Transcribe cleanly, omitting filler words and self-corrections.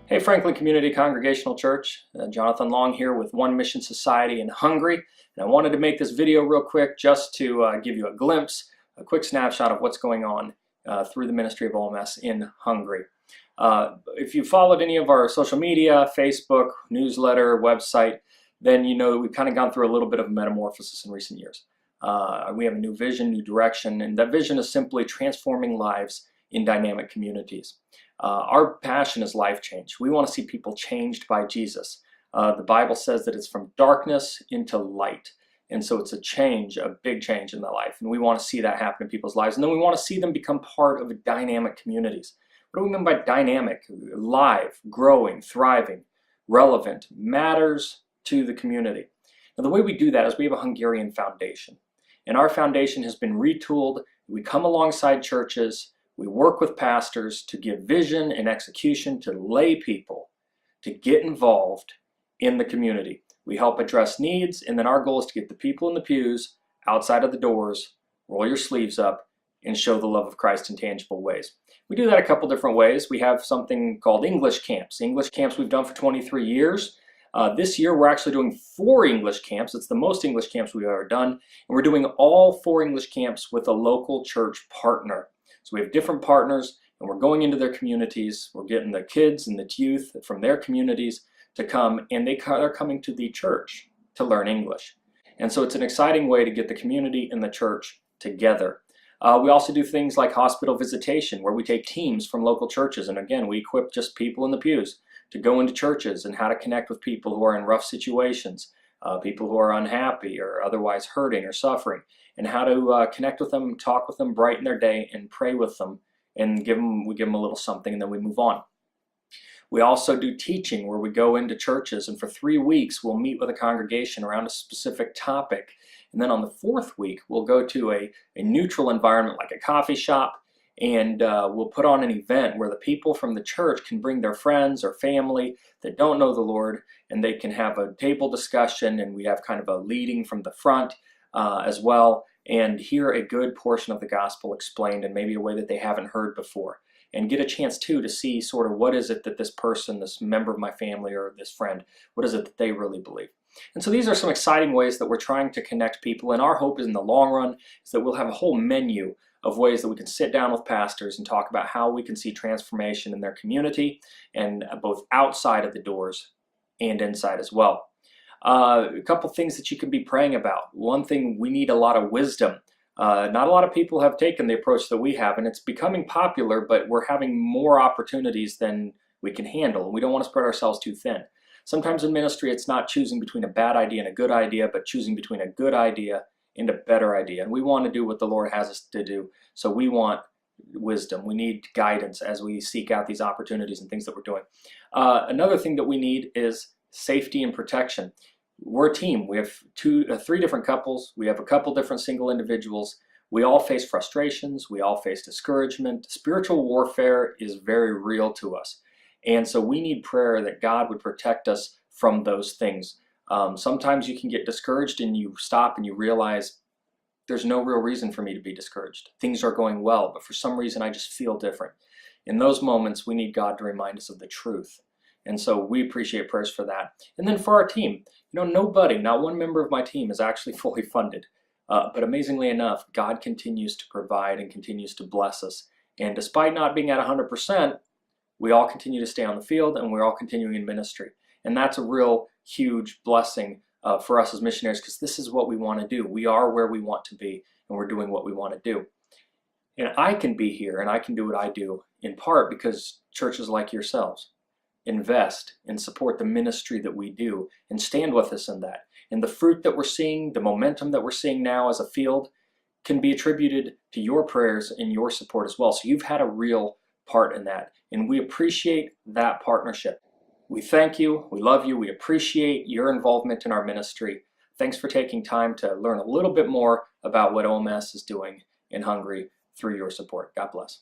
Hey, Franklin Community Congregational Church, Jonathan Long here with One Mission Society in Hungary. And I wanted to make this video real quick just to give you a glimpse, a quick snapshot of what's going on through the ministry of OMS in Hungary. If you followed any of our social media, Facebook, newsletter, website, then you know that we've kind of gone through a little bit of a metamorphosis in recent years. We have a new vision, new direction, and that vision is simply transforming lives in dynamic communities. Our passion is life change. We want to see people changed by Jesus. The Bible says that it's from darkness into light. And so it's a change, a big change in their life. And we want to see that happen in people's lives. And then we want to see them become part of dynamic communities. What do we mean by dynamic? Live, growing, thriving, relevant, matters to the community. Now, the way we do that is we have a Hungarian foundation. And our foundation has been retooled. We come alongside churches. We work with pastors to give vision and execution to lay people to get involved in the community. We help address needs, and then our goal is to get the people in the pews, outside of the doors, roll your sleeves up, and show the love of Christ in tangible ways. We do that a couple different ways. We have something called English camps. English camps we've done for 23 years. This year we're actually doing 4 English camps. It's the most English camps we've ever done. And we're doing all 4 English camps with a local church partner. So we have different partners, and we're going into their communities. We're getting the kids and the youth from their communities to come, and they're coming to the church to learn English. And so it's an exciting way to get the community and the church together. We also do things like hospital visitation, where we take teams from local churches, and again, we equip just people in the pews to go into churches and how to connect with people who are in rough situations, people who are unhappy or otherwise hurting or suffering, and how to connect with them, talk with them, brighten their day, and pray with them, and we give them a little something, and then we move on. We also do teaching, where we go into churches, and for 3 weeks we'll meet with a congregation around a specific topic, and then on the 4th week we'll go to a neutral environment like a coffee shop, and we'll put on an event where the people from the church can bring their friends or family that don't know the Lord, and they can have a table discussion, and we have kind of a leading from the front as well, and hear a good portion of the gospel explained in maybe a way that they haven't heard before, and get a chance too to see sort of what is it that this person, this member of my family or this friend, what is it that they really believe. And so these are some exciting ways that we're trying to connect people, and our hope is in the long run is that we'll have a whole menu of ways that we can sit down with pastors and talk about how we can see transformation in their community, and both outside of the doors and inside as well. A couple things that you can be praying about. One thing, we need a lot of wisdom. Not a lot of people have taken the approach that we have, and it's becoming popular, but we're having more opportunities than we can handle, and we don't want to spread ourselves too thin. Sometimes in ministry, it's not choosing between a bad idea and a good idea, but choosing between a good idea and a better idea. And we want to do what the Lord has us to do, so we want wisdom. We need guidance as we seek out these opportunities and things that we're doing. Another thing that we need is safety and protection. We're a team. We have 3 different couples. We have a couple different single individuals. We all face frustrations. We all face discouragement. Spiritual warfare is very real to us. And so we need prayer that God would protect us from those things. Sometimes you can get discouraged and you stop and you realize there's no real reason for me to be discouraged. Things are going well, but for some reason I just feel different. In those moments, we need God to remind us of the truth. And so we appreciate prayers for that. And then for our team, nobody, not one member of my team is actually fully funded. But amazingly enough, God continues to provide and continues to bless us. And despite not being at 100%, we all continue to stay on the field, and we're all continuing in ministry. And that's a real huge blessing for us as missionaries, because this is what we want to do. We are where we want to be, and we're doing what we want to do. And I can be here, and I can do what I do in part because churches like yourselves invest and support the ministry that we do and stand with us in that. And the fruit that we're seeing, the momentum that we're seeing now as a field, can be attributed to your prayers and your support as well. So you've had a real part in that, and we appreciate that partnership. We thank you, we love you, we appreciate your involvement in our ministry. Thanks for taking time to learn a little bit more about what OMS is doing in Hungary through your support. God bless.